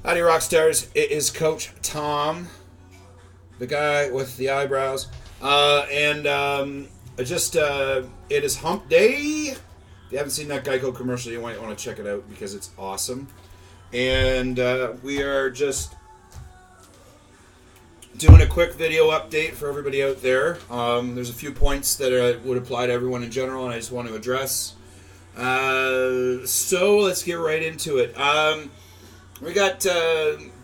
Howdy, rock stars. It is Coach Tom, the guy with the eyebrows. It is hump day. If you haven't seen that Geico commercial, you might want to check it out because it's awesome. And we are just doing a quick video update for everybody out there. There's a few points that would apply to everyone in general, and I just want to address. So let's get right into it. We got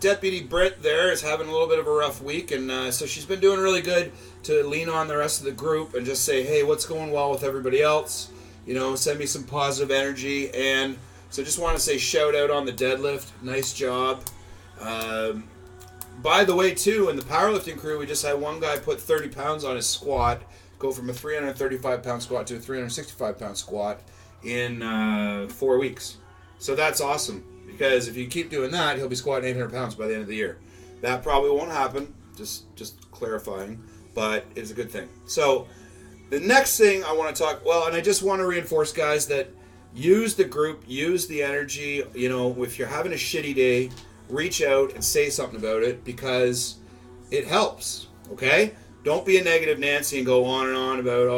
Deputy Britt there is having a little bit of a rough week, and so she's been doing really good to lean on the rest of the group and just say, hey, what's going well with everybody else? You know, send me some positive energy. And so just want to say shout out on the deadlift. Nice job. By the way, too, in the powerlifting crew, we just had one guy put 30 pounds on his squat, go from a 335-pound squat to a 365-pound squat in 4 weeks. So that's awesome. Because if you keep doing that, he'll be squatting 800 pounds by the end of the year. That probably won't happen, just clarifying, but it's a good thing. So the next thing I want to talk, and I just want to reinforce, guys, that use the group, use the energy. You know, if you're having a shitty day, reach out and say something about it because it helps, okay? Don't be a negative Nancy and go on and on about,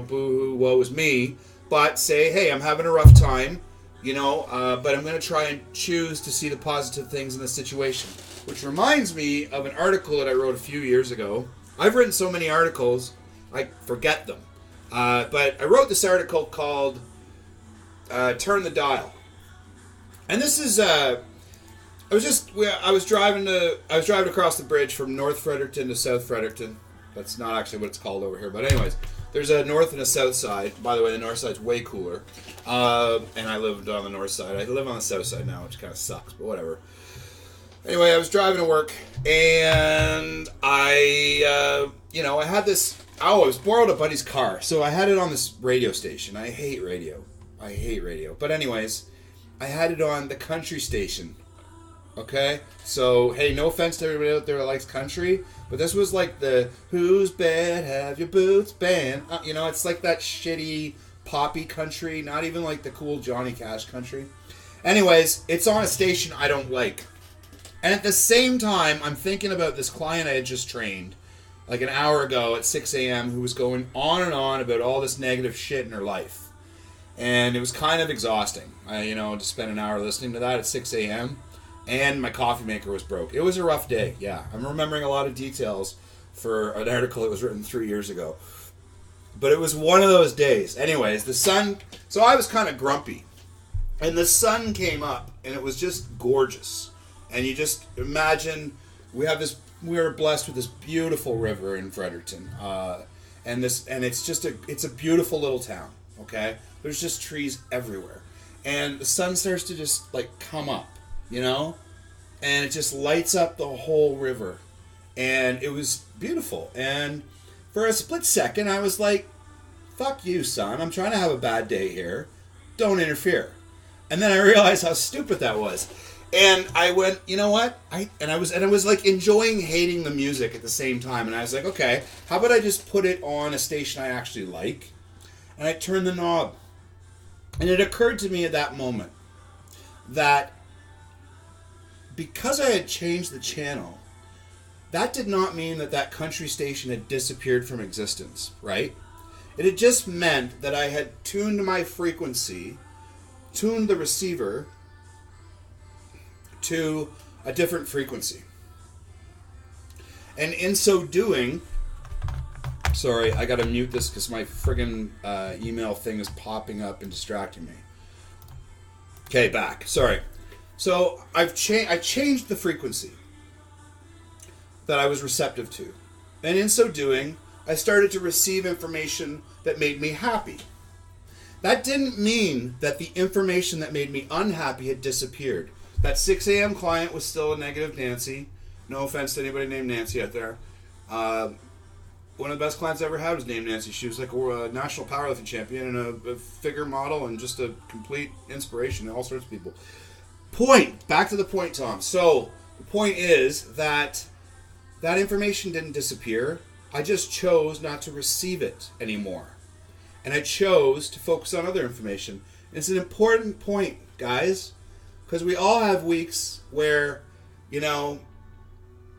boo-hoo, woe is me. But say, hey, I'm having a rough time. But I'm going to try and choose to see the positive things in the situation. Which reminds me of an article that I wrote a few years ago. I've written so many articles, I forget them. But I wrote this article called Turn the Dial. And this is, I was driving across the bridge from North Fredericton to South Fredericton. That's not actually what it's called over here, but anyways. There's a north and a south side. By the way, the north side's way cooler. And I lived on the north side. I live on the south side now, which kind of sucks, but whatever. Anyway, I was driving to work, and I had this... I was borrowed a buddy's car, so I had it on this radio station. I hate radio. But anyways, I had it on the country station. Okay? So, hey, no offense to everybody out there that likes country, but this was like the Whose Bed Have Your Boots band. It's like that shitty poppy country, not even like the cool Johnny Cash country. Anyways, it's on a station I don't like. And at the same time, I'm thinking about this client I had just trained like an hour ago at 6 a.m. who was going on and on about all this negative shit in her life. And it was kind of exhausting, to spend an hour listening to that at 6 a.m. And my coffee maker was broke. It was a rough day, yeah. I'm remembering a lot of details for an article that was written 3 years ago. But it was one of those days. Anyways, the sun... So I was kind of grumpy. And the sun came up, and it was just gorgeous. And you just imagine... We are blessed with this beautiful river in Fredericton. And it's a beautiful little town, okay? There's just trees everywhere. And the sun starts to just, come up. And it just lights up the whole river. And it was beautiful. And for a split second, I was like, fuck you, son. I'm trying to have a bad day here. Don't interfere. And then I realized how stupid that was. And I went, you know what? I was like enjoying hating the music at the same time. And I was like, okay, how about I just put it on a station I actually like? And I turned the knob. And it occurred to me at that moment that because I had changed the channel, that did not mean that country station had disappeared from existence, right? It had just meant that I had tuned my frequency, tuned the receiver to a different frequency. And in so doing... Sorry, I gotta mute this because my friggin' email thing is popping up and distracting me. Okay, back. Sorry. So I changed the frequency that I was receptive to. And in so doing, I started to receive information that made me happy. That didn't mean that the information that made me unhappy had disappeared. That 6 a.m. client was still a negative Nancy. No offense to anybody named Nancy out there. One of the best clients I ever had was named Nancy. She was like a national powerlifting champion and a figure model and just a complete inspiration to all sorts of people. Back to the point, Tom. So the point is that information didn't disappear. I just chose not to receive it anymore. And I chose to focus on other information. It's an important point, guys, because we all have weeks where you know,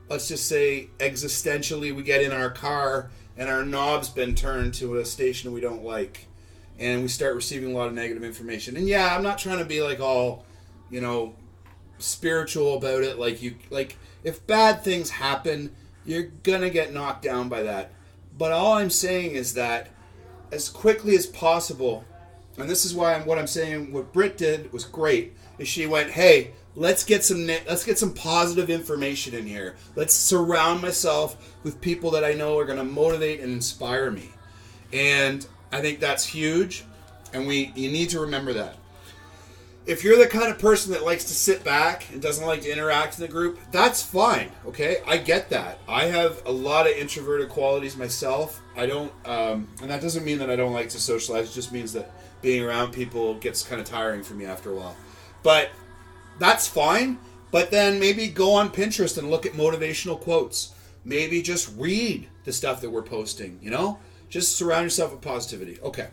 let's just say existentially we get in our car and our knob's been turned to a station we don't like, and we start receiving a lot of negative information. And yeah, I'm not trying to be like all, you know, spiritual about it. Like if bad things happen, you're gonna get knocked down by that. But all I'm saying is that as quickly as possible, and this is why what I'm saying, what Britt did was great, is she went, hey, let's get some positive information in here. Let's surround myself with people that I know are going to motivate and inspire me. And I think that's huge, and you need to remember that. If you're the kind of person that likes to sit back and doesn't like to interact in the group, that's fine, okay? I get that. I have a lot of introverted qualities myself. I don't, and that doesn't mean that I don't like to socialize. It just means that being around people gets kind of tiring for me after a while. But that's fine. But then maybe go on Pinterest and look at motivational quotes. Maybe just read the stuff that we're posting, you know? Just surround yourself with positivity. Okay,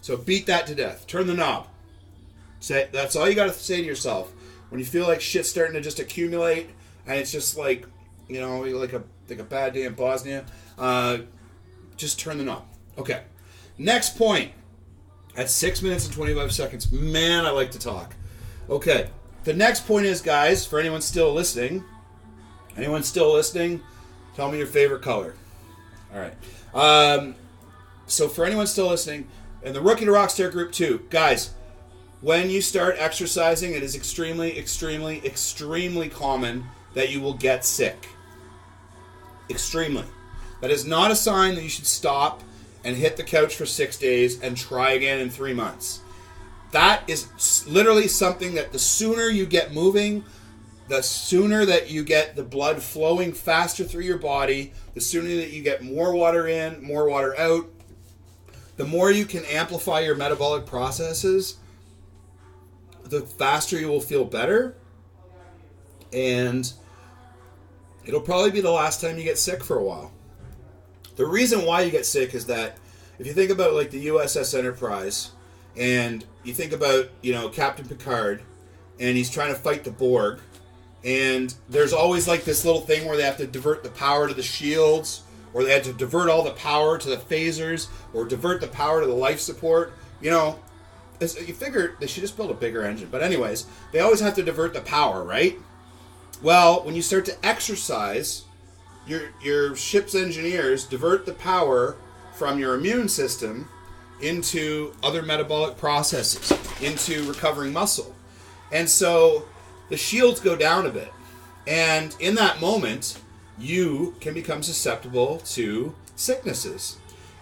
so beat that to death. Turn the knob. That's all you got to say to yourself when you feel like shit's starting to just accumulate and it's just like, you know, like a bad day in Bosnia. Just turn the knob. Okay. Next point. At 6 minutes and 25 seconds. Man, I like to talk. Okay. The next point is, guys, for anyone still listening, tell me your favorite color. All right. So for anyone still listening, in the Rookie to Rockstar group 2, guys, when you start exercising, it is extremely, extremely, extremely common that you will get sick. Extremely. That is not a sign that you should stop and hit the couch for 6 days and try again in 3 months. That is literally something that the sooner you get moving, the sooner that you get the blood flowing faster through your body, the sooner that you get more water in, more water out, the more you can amplify your metabolic processes, the faster you will feel better, and it'll probably be the last time you get sick for a while. The reason why you get sick is that if you think about like the USS Enterprise, and you think about, you know, Captain Picard, and he's trying to fight the Borg, and there's always like this little thing where they have to divert the power to the shields, or they had to divert all the power to the phasers, or divert the power to the life support, you know. You figure they should just build a bigger engine. But anyways, they always have to divert the power, right? Well, when you start to exercise, your ship's engineers divert the power from your immune system into other metabolic processes, into recovering muscle. And so the shields go down a bit. And in that moment, you can become susceptible to sicknesses.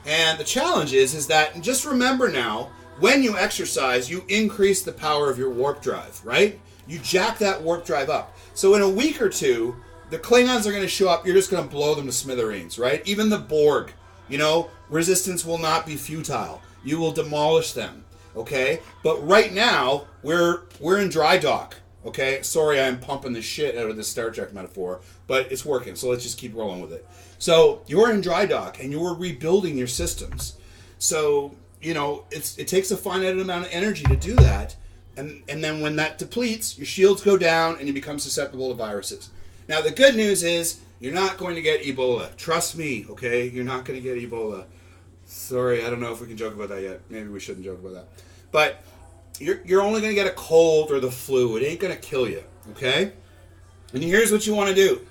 And the challenge is that, just remember now, when you exercise, you increase the power of your warp drive, right? You jack that warp drive up. So in a week or two, the Klingons are going to show up. You're just going to blow them to smithereens, right? Even the Borg, you know, resistance will not be futile. You will demolish them, okay? But right now, we're in dry dock, okay? Sorry, I'm pumping the shit out of this Star Trek metaphor, but it's working, so let's just keep rolling with it. So you're in dry dock, and you're rebuilding your systems. So, you know, it takes a finite amount of energy to do that, and then when that depletes, your shields go down, and you become susceptible to viruses. Now, the good news is you're not going to get Ebola. Trust me, okay? You're not going to get Ebola. Sorry, I don't know if we can joke about that yet. Maybe we shouldn't joke about that. But you're only going to get a cold or the flu. It ain't going to kill you, okay? And here's what you want to do.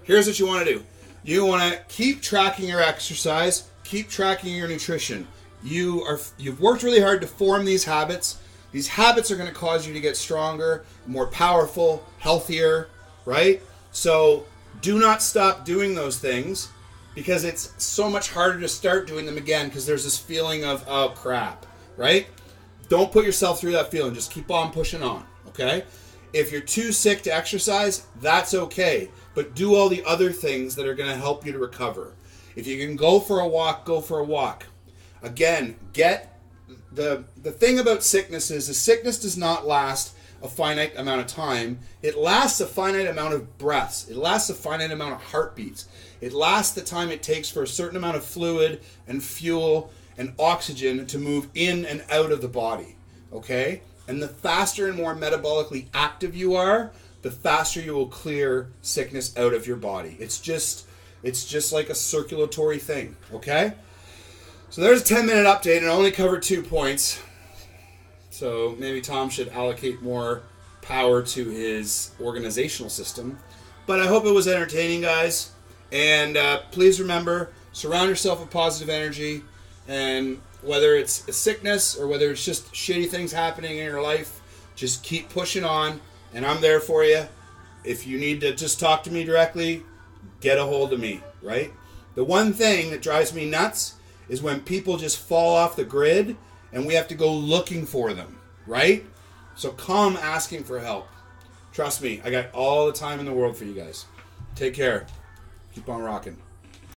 Here's what you want to do. You want to keep tracking your exercise, keep tracking your nutrition. You've worked really hard to form these habits. These habits are going to cause you to get stronger, more powerful, healthier, right? So do not stop doing those things, because it's so much harder to start doing them again because there's this feeling of, oh, crap, right? Don't put yourself through that feeling. Just keep on pushing on, okay? If you're too sick to exercise, that's okay. But do all the other things that are going to help you to recover. If you can go for a walk, go for a walk. Again, get the thing about sickness is sickness does not last a finite amount of time. It lasts a finite amount of breaths. It lasts a finite amount of heartbeats. It lasts the time it takes for a certain amount of fluid and fuel and oxygen to move in and out of the body, okay? And the faster and more metabolically active you are, the faster you will clear sickness out of your body. It's just like a circulatory thing, okay? So there's a 10-minute update, and I only covered 2 points. So maybe Tom should allocate more power to his organizational system. But I hope it was entertaining, guys. And please remember, surround yourself with positive energy. And whether it's a sickness or whether it's just shitty things happening in your life, just keep pushing on. And I'm there for you. If you need to just talk to me directly, get a hold of me, right? The one thing that drives me nuts is when people just fall off the grid and we have to go looking for them, right? So come asking for help. Trust me, I got all the time in the world for you guys. Take care. Keep on rocking.